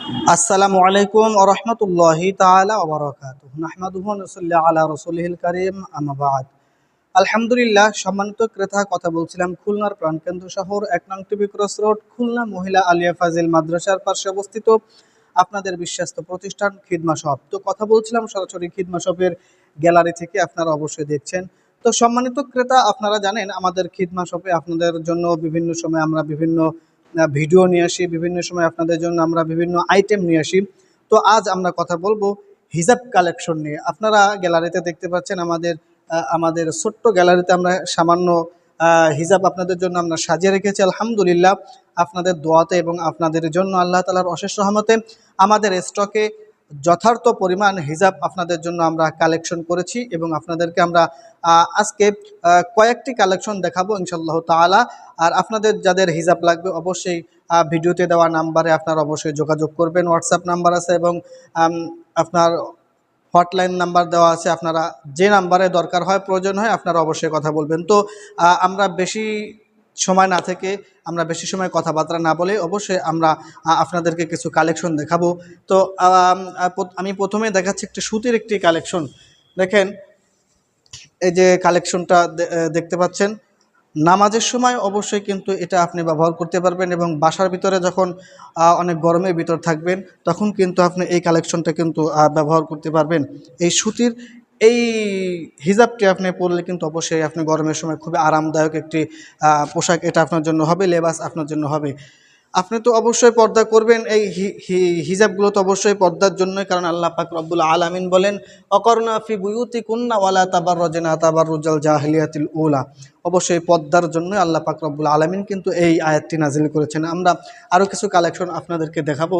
আসসালামু আলাইকুম ওয়া রাহমাতুল্লাহি তাআলা ওয়া বারাকাতুহু। নাহমাদুহু ওয়া নুসাল্লি আলা রাসূলিহিল কারীম, আম্মা বা'দ। আলহামদুলিল্লাহ, সম্মানিত ক্রেতা, কথা বলছিলাম খুলনার প্রাণকেন্দ্র শহর ১ নং টিবি ক্রস রোড, খুলনা মহিলা আলিয়া ফাজিল মাদ্রাসার পাশে অবস্থিত আপনাদের বিশ্বস্ত প্রতিষ্ঠান খিদমা শপ। তো কথা বলছিলাম সরাসরি খিদমা শপের গ্যালারি থেকে, আপনারা অবশ্যই দেখছেন। তো সম্মানিত ক্রেতা, আপনারা জানেন আমাদের খিদমা শপে আপনাদের জন্য বিভিন্ন সময় আমরা বিভিন্ন ভিডিও নিয়ে আসি, বিভিন্ন সময় আপনাদের জন্য আমরা বিভিন্ন আইটেম নিয়ে আসি। তো আজ আমরা কথা বলবো হিজাব কালেকশন নিয়ে। আপনারা গ্যালারিতে দেখতে পাচ্ছেন আমাদের ছোট্ট গ্যালারিতে আমরা সামান্য হিজাব আপনাদের জন্য আমরা সাজিয়ে রেখেছি। আলহামদুলিল্লাহ, আপনাদের দোয়াতে এবং আপনাদের জন্য আল্লাহ তাআলার অশেষ রহমতে আমাদের স্টকে যথার্থ পরিমাণ হিজাব আপনাদের জন্য আমরা কালেকশন করেছি এবং আপনাদেরকে আমরা আজকে কয়েকটি কালেকশন দেখাবো ইনশাআল্লাহ তাআলা। আর আপনাদের যাদের হিজাব লাগবে অবশ্যই ভিডিওতে দেওয়া নাম্বারে আপনারা অবশ্যই যোগাযোগ করবেন। হোয়াটসঅ্যাপ নাম্বার আছে এবং আপনার হটলাইন নাম্বার দেওয়া আছে। আপনারা যে নাম্বারে দরকার হয়, প্রয়োজন হয়, আপনারা অবশ্যই কথা বলবেন। তো আমরা বেশি সময় না থেকে, আমরা বেশি সময় কথাবার্তা না বলে অবশ্যই আমরা আপনাদেরকে কিছু কালেকশন দেখাবো। তো আমি প্রথমে দেখাচ্ছি একটি সুতির একটি কালেকশন। দেখেন, এই যে কালেকশনটা দেখতে পাচ্ছেন, নামাজের সময় অবশ্যই কিন্তু এটা আপনি ব্যবহার করতে পারবেন এবং বাসার ভিতরে যখন অনেক গরমের ভিতর থাকবেন তখন কিন্তু আপনি এই কালেকশনটা কিন্তু ব্যবহার করতে পারবেন। এই সুতির এই হিজাবটি আপনি পরলে কিন্তু অবশ্যই আপনি গরমের সময় খুবই আরামদায়ক একটি পোশাক এটা আপনার জন্য হবে, লেবাস আপনার জন্য হবে। আপনি তো অবশ্যই পর্দা করবেন। এই হিজাবগুলো তো অবশ্যই পর্দার জন্যই, কারণ আল্লাহ পাক রব্বুল আলামিন বলেন, অকরনা ফি বুয়ুতিকুন্না ওয়ালা তাবাররাজনা তাবাররুজাল জাহিলিয়াতিল উলা। অবশ্যই পর্দার জন্যই আল্লাহ পাক রব্বুল আলামিন কিন্তু এই আয়াতটি নাজিল করেছেন। আমরা আরও কিছু কালেকশন আপনাদেরকে দেখাবো।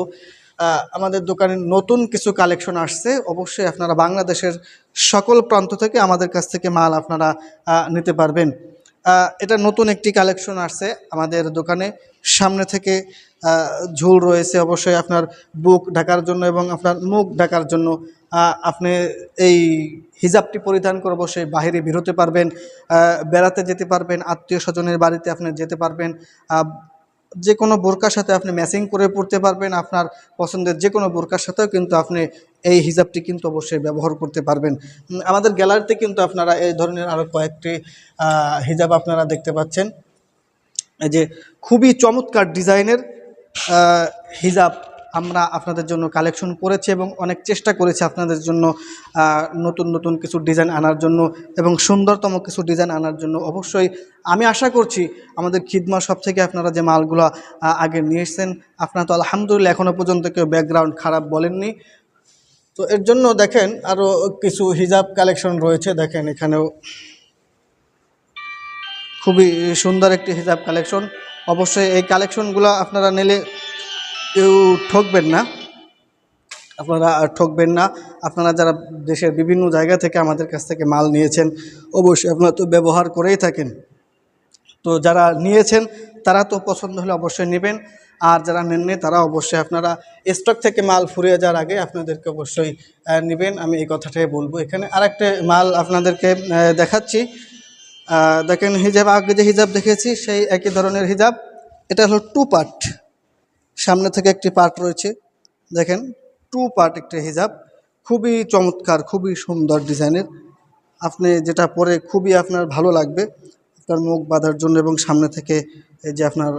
আমাদের দোকানে নতুন কিছু কালেকশন আসছে। অবশ্যই আপনারা বাংলাদেশের সকল প্রান্ত থেকে আমাদের কাছ থেকে মাল আপনারা নিতে পারবেন। এটা নতুন একটি কালেকশন আসছে আমাদের দোকানে। সামনে থেকে ঝুল রয়েছে অবশ্যই আপনার বুক ঢাকার জন্য এবং আপনার মুখ ঢাকার জন্য। আপনি এই হিজাবটি পরিধান করে অবশ্যই বাহিরে বের হতে পারবেন, বেড়াতে যেতে পারবেন, আত্মীয় স্বজনের বাড়িতে আপনি যেতে পারবেন। যে কোনো বোরকার সাথে আপনি ম্যাচিং করে পরতে পারবেন। আপনার পছন্দের যে কোনো বোরকার সাথেও কিন্তু আপনি এই হিজাবটি কিন্তু অবশ্যই ব্যবহার করতে পারবেন। আমাদের গ্যালারিতে কিন্তু আপনারা এই ধরনের আরও কয়েকটি হিজাব আপনারা দেখতে পাচ্ছেন। এই যে খুবই চমৎকার ডিজাইনের হিজাব আমরা আপনাদের জন্য কালেকশন করেছি এবং অনেক চেষ্টা করেছি আপনাদের জন্য নতুন নতুন কিছু ডিজাইন আনার জন্য এবং সুন্দরতম কিছু ডিজাইন আনার জন্য। অবশ্যই আমি আশা করছি আমাদের খিদমা শপ থেকে আপনারা যে মালগুলো আগে নিয়ে এসেছেন, আপনারা তো আলহামদুলিল্লাহ এখনও পর্যন্ত কেউ ব্যাকগ্রাউন্ড খারাপ বলেননি। তো এর জন্য দেখেন আরও কিছু হিজাব কালেকশন রয়েছে। দেখেন এখানেও খুবই সুন্দর একটি হিজাব কালেকশন। অবশ্যই এই কালেকশনগুলো আপনারা নিলে কেউ ঠকবেন না, আপনারা ঠকবেন না। আপনারা যারা দেশের বিভিন্ন জায়গা থেকে আমাদের কাছ থেকে মাল নিয়েছেন অবশ্যই আপনারা তো ব্যবহার করেই থাকেন। তো যারা নিয়েছেন তারা তো পছন্দ হলে অবশ্যই নেবেন, আর যারা নেননি তারা অবশ্যই আপনারা স্টক থেকে মাল ফুরিয়ে যাওয়ার আগে আপনাদেরকে অবশ্যই নেবেন, আমি এই কথাটাই বলবো। এখানে আরেকটা মাল আপনাদেরকে দেখাচ্ছি। দেখেন হিজাব, আগে যে হিজাব দেখেছি সেই একই ধরনের হিজাব। এটা হলো 2 পার্ট, সামনে থেকে একটি পার্ট রয়েছে। দেখেন 2 পার্ট একটি হিজাব, খুবই চমৎকার, খুবই সুন্দর ডিজাইনের। আপনি যেটা পরে খুবই আপনার ভালো লাগবে আপনার মুখ বাঁধার জন্য, এবং সামনে থেকে এই যে আপনার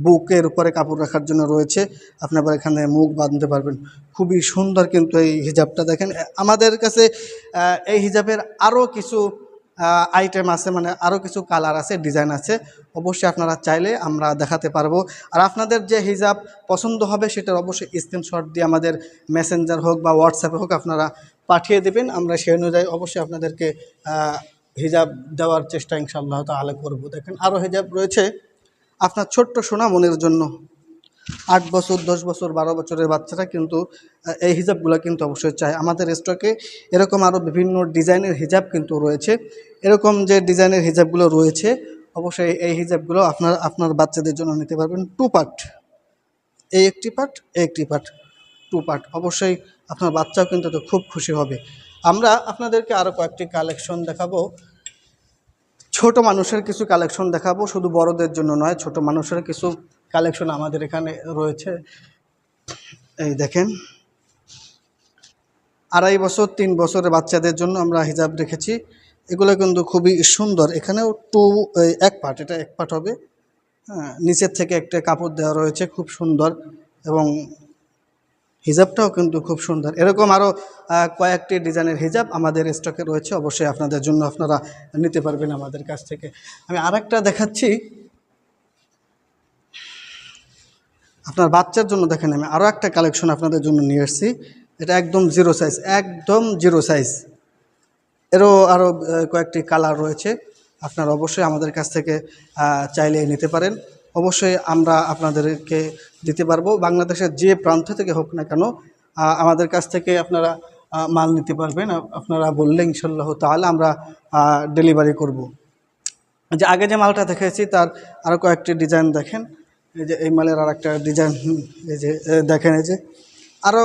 বুকের উপরে কাপড় রাখার জন্য রয়েছে, আপনি আবার এখানে মুখ বাঁধতে পারবেন। খুবই সুন্দর কিন্তু এই হিজাবটা। দেখেন আমাদের কাছে এই হিজাবের আরও কিছু আইটেম আছে, মানে আরও কিছু কালার আছে, ডিজাইন আছে। অবশ্যই আপনারা চাইলে আমরা দেখাতে পারবো। আর আপনাদের যে হিজাব পছন্দ হবে সেটার অবশ্যই স্ক্রিনশট দিয়ে আমাদের মেসেঞ্জার হোক বা হোয়াটসঅ্যাপে হোক আপনারা পাঠিয়ে দেবেন। আমরা সেই অনুযায়ী অবশ্যই আপনাদেরকে হিজাব দেওয়ার চেষ্টা ইনশাআল্লাহ তাআলা করব। দেখেন আরও হিজাব রয়েছে আপনার ছোট্ট সোনামণির জন্য। 8 বছর, 10 বছর, 12 বছরের বাচ্চারা কিন্তু এই হিজাবগুলো কিন্তু অবশ্যই চায়। আমাদের স্টকে এরকম আরও বিভিন্ন ডিজাইনের হিজাব কিন্তু রয়েছে। এরকম যে ডিজাইনের হিজাবগুলো রয়েছে অবশ্যই এই হিজাবগুলো আপনার বাচ্চাদের জন্য নিতে পারবেন। 2 পার্ট, এই একটি পার্ট, এই একটি পার্ট, 2 পার্ট। অবশ্যই আপনার বাচ্চাও কিন্তু তো খুব খুশি হবে। আমরা আপনাদেরকে আরও কয়েকটি কালেকশন দেখাবো। ছোট মানুষের কিছু কালেকশন দেখাবো, শুধু বড়দের জন্য নয়, ছোট মানুষের কিছু কালেকশন আমাদের এখানে রয়েছে। এই দেখেন 2.5 বছর 3 বছরের বাচ্চাদের জন্য আমরা হিজাব রেখেছি। এগুলো কিন্তু খুবই সুন্দর। এখানেও এক পার্ট, এটা এক পার্ট হবে। হ্যাঁ, নিচের থেকে একটা কাপড় দেওয়া রয়েছে, খুব সুন্দর। এবং হিজাবটাও কিন্তু খুব সুন্দর। এরকম আরও কয়েকটি ডিজাইনের হিজাব আমাদের স্টকে রয়েছে, অবশ্যই আপনাদের জন্য আপনারা নিতে পারবেন আমাদের কাছ থেকে। আমি আরেকটা দেখাচ্ছি আপনার বাচ্চার জন্য। দেখেন, আমি আরও একটা কালেকশন আপনাদের জন্য নিয়ে এসেছি। এটা একদম জিরো সাইজ, একদম জিরো সাইজ। এরও আরও কয়েকটি কালার রয়েছে। আপনারা অবশ্যই আমাদের কাছ থেকে চাইলে নিতে পারেন। অবশ্যই আমরা আপনাদেরকে দিতে পারবো, বাংলাদেশের যে প্রান্ত থেকে হোক না কেন আমাদের কাছ থেকে আপনারা মাল নিতে পারবেন। আপনারা বললে ইনশাল্লাহ তাআলা আমরা ডেলিভারি করব। যে আগে যে মালটা দেখেছি তার আরও কয়েকটি ডিজাইন দেখেন। এই যে এই মালের আর একটা ডিজাইন, এই যে দেখেন, এই যে আরও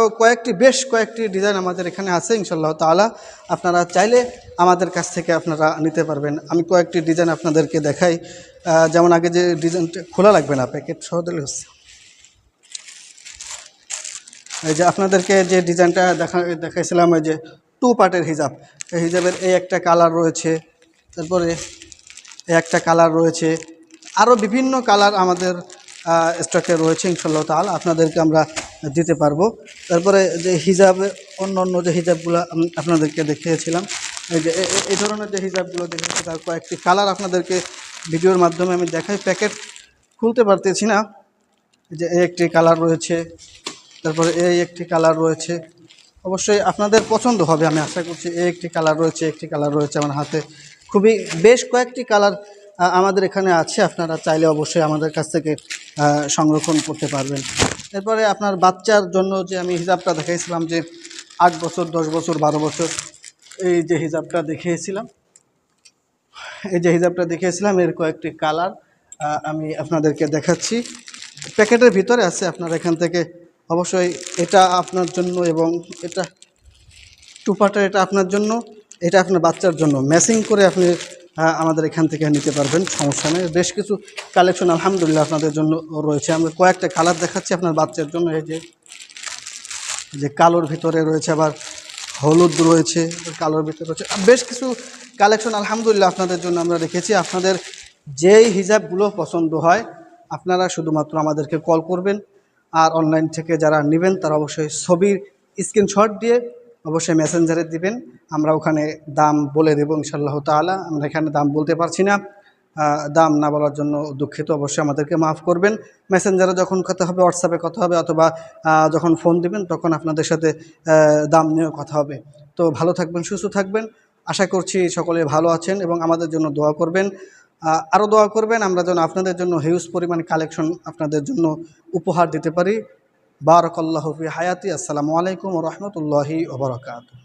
বেশ কয়েকটি ডিজাইন আমাদের এখানে আছে ইনশাল্লাহ তাআলা। আপনারা চাইলে আমাদের কাছ থেকে আপনারা নিতে পারবেন। আমি কয়েকটি ডিজাইন আপনাদেরকে দেখাই। যেমন আগে যে ডিজাইনটা খোলা লাগবে না, প্যাকেট সহ দিলে হচ্ছে। এই যে আপনাদেরকে যে ডিজাইনটা দেখাইছিলাম, এই যে 2 পার্টের হিজাব। এই হিজাবের এই একটা কালার রয়েছে, তারপরে এই একটা কালার রয়েছে, আরও বিভিন্ন কালার আমাদের স্টকে রয়েছে ইনশাআল্লাহ তাআলা। আপনাদেরকে আমরা দিতে পারবো। তারপরে যে হিজাবে অন্য যে হিজাবগুলো আপনাদেরকে দেখিয়েছিলাম, এই যে এই ধরনের যে হিজাবগুলো দেখিয়েছি তার কয়েকটি কালার আপনাদেরকে ভিডিওর মাধ্যমে আমি দেখাই। প্যাকেট খুলতে পারতেছি না। যে এই একটি কালার রয়েছে, তারপরে এই একটি কালার রয়েছে। অবশ্যই আপনাদের পছন্দ হবে আমি আশা করছি। এই একটি কালার রয়েছে, একটি কালার রয়েছে আমার হাতে। খুবই বেশ কয়েকটি কালার আমাদের এখানে আছে। আপনারা চাইলে অবশ্যই আমাদের কাছ থেকে সংরক্ষণ করতে পারবেন। এরপরে আপনার বাচ্চার জন্য যে আমি হিজাবটা দেখিয়েছিলাম, যে 8 বছর 10 বছর 12 বছর, এই যে হিজাবটা দেখিয়েছিলাম, এর কয়েকটি কালার আমি আপনাদেরকে দেখাচ্ছি। প্যাকেটের ভিতরে আছে, আপনারা এখান থেকে অবশ্যই এটা আপনার জন্য এবং এটা 2 পার্টের, এটা আপনার জন্য, এটা আপনার বাচ্চার জন্য ম্যাচিং করে আপনি আমাদের এখান থেকে নিতে পারবেন, সমস্যা নেই। বেশ কিছু কালেকশন আলহামদুলিল্লাহ আপনাদের জন্য রয়েছে। আমরা কয়েকটা কালার দেখাচ্ছি আপনার বাচ্চার জন্য। এই যে কালোর ভিতরে রয়েছে, আবার হলুদ রয়েছে, কালোর ভিতরে রয়েছে, বেশ কিছু কালেকশন আলহামদুলিল্লাহ আপনাদের জন্য আমরা রেখেছি। আপনাদের যেই হিজাবগুলো পছন্দ হয় আপনারা শুধুমাত্র আমাদেরকে কল করবেন। আর অনলাইন থেকে যারা নেবেন তারা অবশ্যই ছবির স্ক্রিনশট দিয়ে অবশ্যই মেসেঞ্জারে দিবেন। আমরা ওখানে দাম বলে দেবো ইনশাআল্লাহ তাআলা। আমরা এখানে দাম বলতে পারছি না, দাম না বলার জন্য দুঃখিত, অবশ্যই আমাদেরকে মাফ করবেন। মেসেঞ্জারে যখন কথা হবে, হোয়াটসঅ্যাপে কথা হবে, অথবা যখন ফোন দিবেন তখন আপনাদের সাথে দাম নিয়েও কথা হবে। তো ভালো থাকবেন, সুস্থ থাকবেন। আশা করছি সকলে ভালো আছেন এবং আমাদের জন্য দোয়া করবেন। আরও দোয়া করবেন আমরা যেন আপনাদের জন্য হিউজ পরিমাণ কালেকশন আপনাদের জন্য উপহার দিতে পারি। বারাকাল্লাহু ফি হায়াতি। আসসালামু আলাইকুম ওয়া রাহমাতুল্লাহি ওয়া বারাকাতুহু।